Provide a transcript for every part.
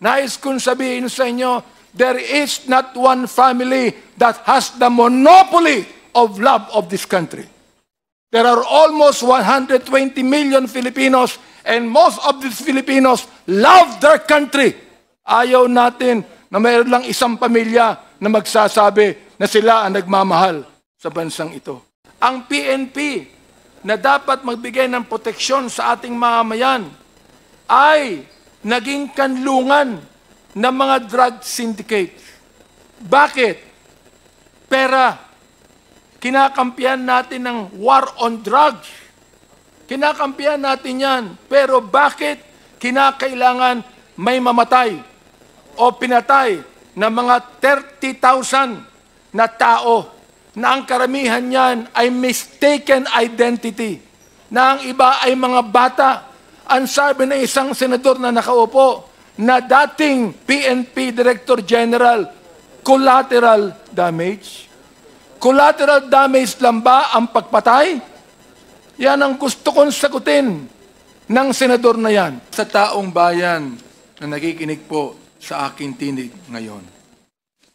Nais kong sabihin sa inyo, there is not one family that has the monopoly of love of this country. There are almost 120 million Filipinos, and most of these Filipinos love their country. Ayaw natin na mayroon lang isang pamilya na magsasabi na sila ang nagmamahal sa bansang ito. Ang PNP na dapat magbigay ng proteksyon sa ating mamamayan ay naging kanlungan ng mga drug syndicates. Bakit? Pera. Kinakampihan natin ng war on drugs. Kinakampihan natin yan. Pero bakit kinakailangan may mamatay o pinatay na mga 30,000 na tao na ang karamihan niyan ay mistaken identity, na ang iba ay mga bata? Ang sabi ng isang senador na nakaupo, na dating PNP Director General, collateral damage. Collateral damage lang ba ang pagpatay? Yan ang gusto kong sagutin ng senador na yan. Sa taong bayan na nakikinig po sa aking tinig ngayon.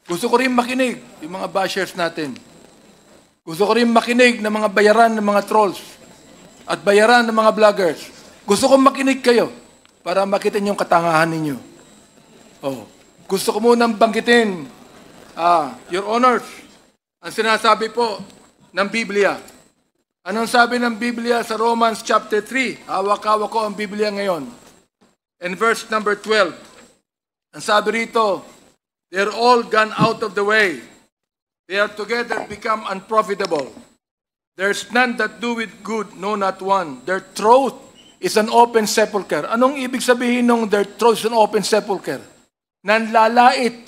Gusto ko rin makinig yung mga bashers natin. Gusto ko rin makinig ng mga bayaran ng mga trolls at bayaran ng mga vloggers. Gusto kong makinig kayo para makita niyo yung katangahan ninyo. Gusto ko munang banggitin, Your Honors, ang sinasabi po ng Biblia. Anong sabi ng Biblia sa Romans chapter 3? Hawak-hawak ko ang Biblia ngayon. And verse number 12. Ang sabi rito, they're all gone out of the way. They are together become unprofitable. There's none that do it good, no not one. Their throat is an open sepulcher. Anong ibig sabihin ng their throat is an open sepulcher? Nanlalait,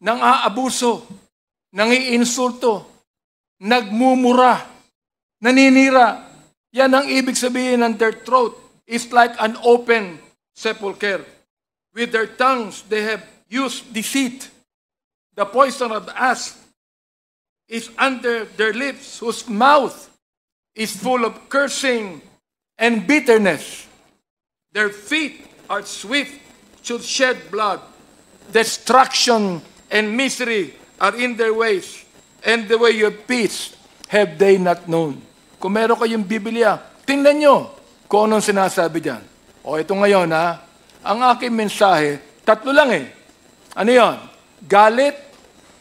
nang aabuso, nang iinsulto, nagmumura, naninira. Yan ang ibig sabihin ng their throat is like an open sepulcher. With their tongues they have used deceit. The poison of the asp is under their lips, whose mouth is full of cursing and bitterness. Their feet are swift to shed blood. Destruction and misery are in their ways, and the way of peace have they not known. Kung meron kayong Biblia, tingnan nyo kung anong sinasabi dyan. Ito ngayon ang aking mensahe, tatlo lang Ano yon? Galit,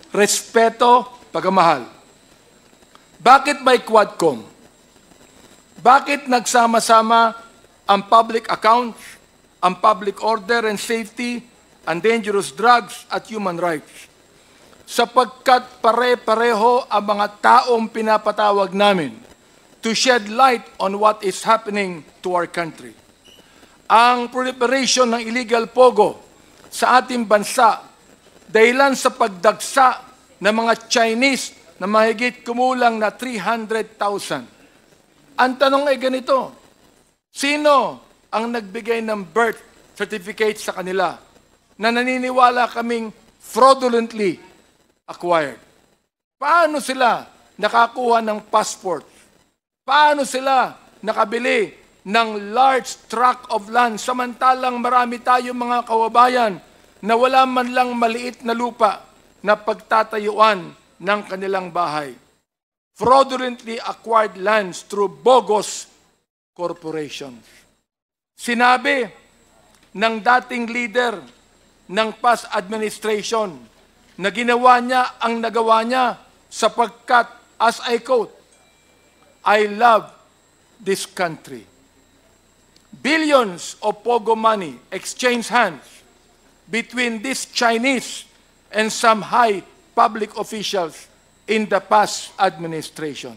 respeto, pagmamahal. Bakit may Quadcom? Bakit nagsama-sama ang public accounts, ang public order and safety, ang dangerous drugs at human rights? Sapagkat pare-pareho ang mga taong pinapatawag namin to shed light on what is happening to our country. Ang proliferation ng illegal pogo sa ating bansa dahilan sa pagdagsa ng mga Chinese na mahigit kumulang na 300,000. Ang tanong ay ganito, sino ang nagbigay ng birth certificate sa kanila na naniniwala kaming fraudulently acquired? Paano sila nakakuha ng passport? Paano sila nakabili ng large tract of land samantalang marami tayong mga kababayan na wala man lang maliit na lupa na pagtatayuan ng kanilang bahay? Fraudulently acquired lands through bogus corporations. Sinabi ng dating leader ng past administration na ginawa niya ang nagawa niya sapagkat, as I quote, I love this country. Billions of pogo money exchanged hands between these Chinese and some high public officials in the past administration.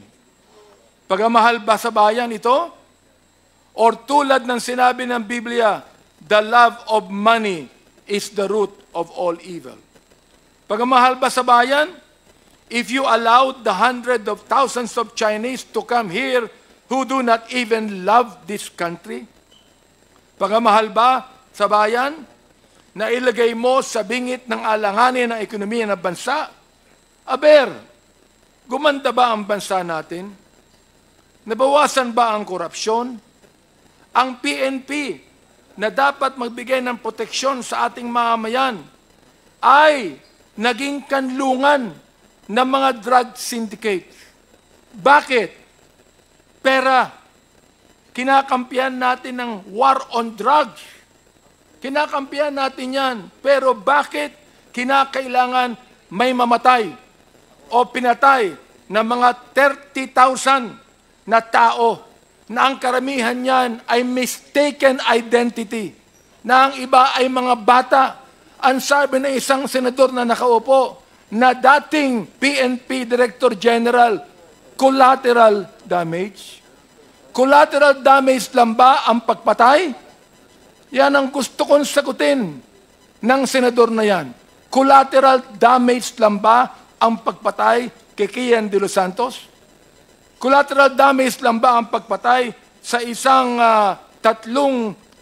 Pagmamahal ba sa bayan ito? Or tulad ng sinabi ng Biblia, the love of money is the root of all evil. Pagmamahal ba sa bayan? If you allowed the hundreds of thousands of Chinese to come here who do not even love this country? Pagmamahal ba sa bayan na ilagay mo sa bingit ng alanganin ng ekonomiya ng bansa? Aber, gumanda ba ang bansa natin? Nabawasan ba ang korupsyon? Ang PNP na dapat magbigay ng proteksyon sa ating mamamayan ay naging kanlungan ng mga drug syndicate. Bakit? Pera. Kinakampihan natin ng war on drugs. Kinakampihan natin yan. Pero bakit kinakailangan may mamatay o pinatay na mga 30,000 na tao na ang karamihan niyan ay mistaken identity, na ang iba ay mga bata? Ang sabi ng isang senador na nakaupo, na dating PNP Director General, collateral damage. Collateral damage lang ba ang pagpatay? Yan ang gusto kong sagutin ng senador na yan. Collateral damage lang ba ang pagpatay kay Kian de los Santos? Collateral damage lang ba ang pagpatay sa isang 3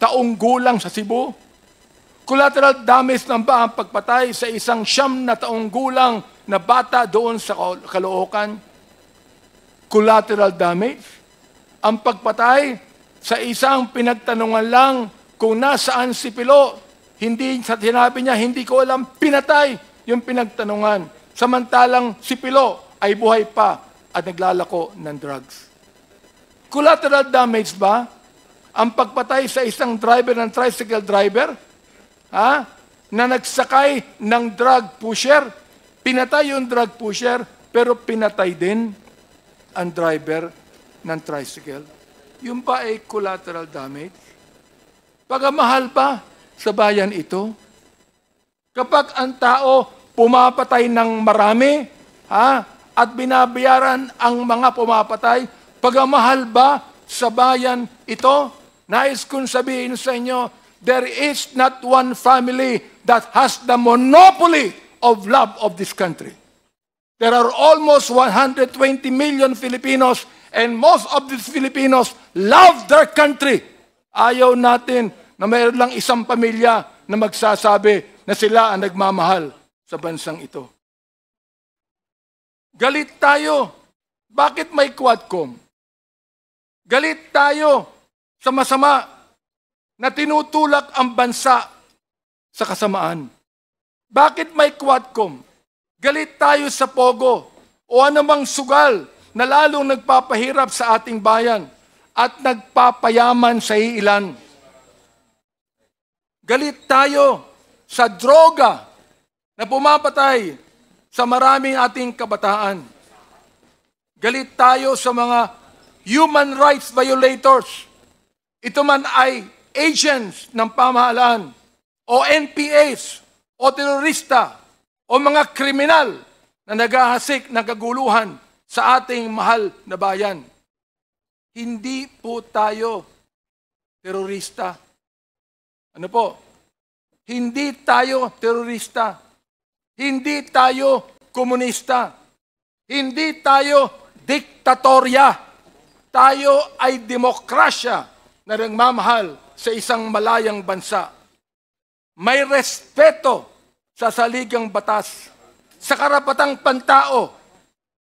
taong gulang sa Cebu? Collateral damage lang ba ang pagpatay sa isang 9 na taong gulang na bata doon sa Caloocan? Collateral damage? Ang pagpatay sa isang pinagtanungan lang kung nasaan si Pilo, hindi sa sinabi niya, hindi ko alam, pinatay yung pinagtanungan. Samantalang si Pilo ay buhay pa at naglalako ng drugs. Collateral damage ba ang pagpatay sa isang driver ng tricycle driver na nagsakay ng drug pusher? Pinatay yung drug pusher, pero pinatay din ang driver ng tricycle. Yung pa ay collateral damage. Pagamahal pa sa bayan ito. Kapag ang tao pumapatay ng marami, at binabayaran ang mga pumapatay, pagamahal ba sa bayan ito? Nais kong sabihin sa inyo, there is not one family that has the monopoly of love of this country. There are almost 120 million Filipinos, and most of these Filipinos love their country. Ayaw natin na mayroon lang isang pamilya na magsasabi na sila ang nagmamahal sa bansang ito. Galit tayo. Bakit may Quadcom? Galit tayo sa masama na tinutulak ang bansa sa kasamaan. Bakit may Quadcom? Galit tayo sa Pogo o anumang sugal na lalong nagpapahirap sa ating bayan at nagpapayaman sa ilan. Galit tayo sa droga na pumapatay sa maraming ating kabataan. Galit tayo sa mga human rights violators. Ito man ay agents ng pamahalaan o NPAs o terorista o mga kriminal na naghahasik ng kaguluhan sa ating mahal na bayan. Hindi po tayo terorista. Ano po? Hindi tayo terorista. Hindi tayo komunista. Hindi tayo diktatorya. Tayo ay demokrasya na nagmamahal sa isang malayang bansa. May respeto sa saligang batas, sa karapatang pantao,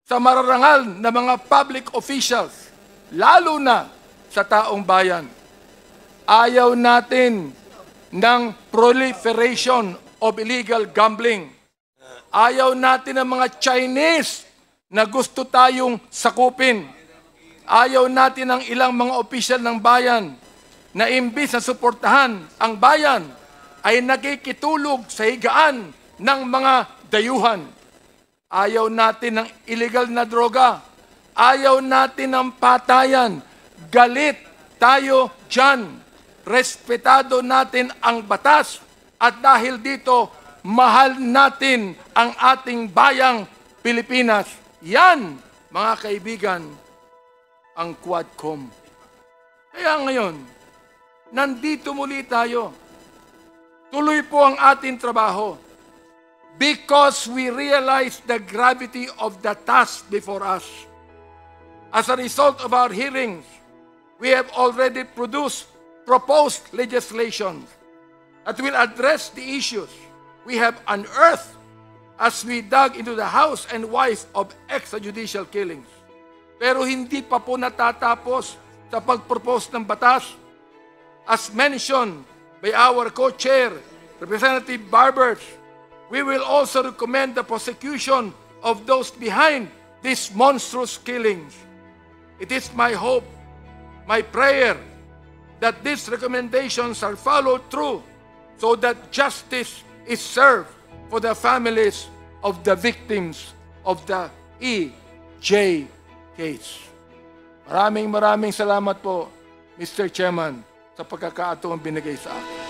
sa mararangal na mga public officials, lalo na sa taong bayan. Ayaw natin ng proliferation of illegal gambling. Ayaw natin ng mga Chinese na gusto tayong sakupin. Ayaw natin ng ilang mga opisyal ng bayan na imbis na suportahan ang bayan ay nakikitulog sa higaan ng mga dayuhan. Ayaw natin ng illegal na droga. Ayaw natin ng patayan. Galit tayo dyan. Respetado natin ang batas. At dahil dito, mahal natin ang ating bayang Pilipinas. Yan, mga kaibigan, ang Quadcom. Kaya ngayon, nandito muli tayo. Tuloy po ang ating trabaho. Because we realize the gravity of the task before us. As a result of our hearings, we have already proposed legislation that will address the issues we have unearthed as we dug into the house and wife of extrajudicial killings. Pero hindi pa po natatapos sa pag-propose ng batas. As mentioned by our co-chair, Representative Barbers, we will also recommend the prosecution of those behind these monstrous killings. It is my hope, my prayer, that these recommendations are followed through so that justice is served for the families of the victims of the EJ case. Maraming salamat po, Mr. Chairman, sa pagkakataong binigay sa akin.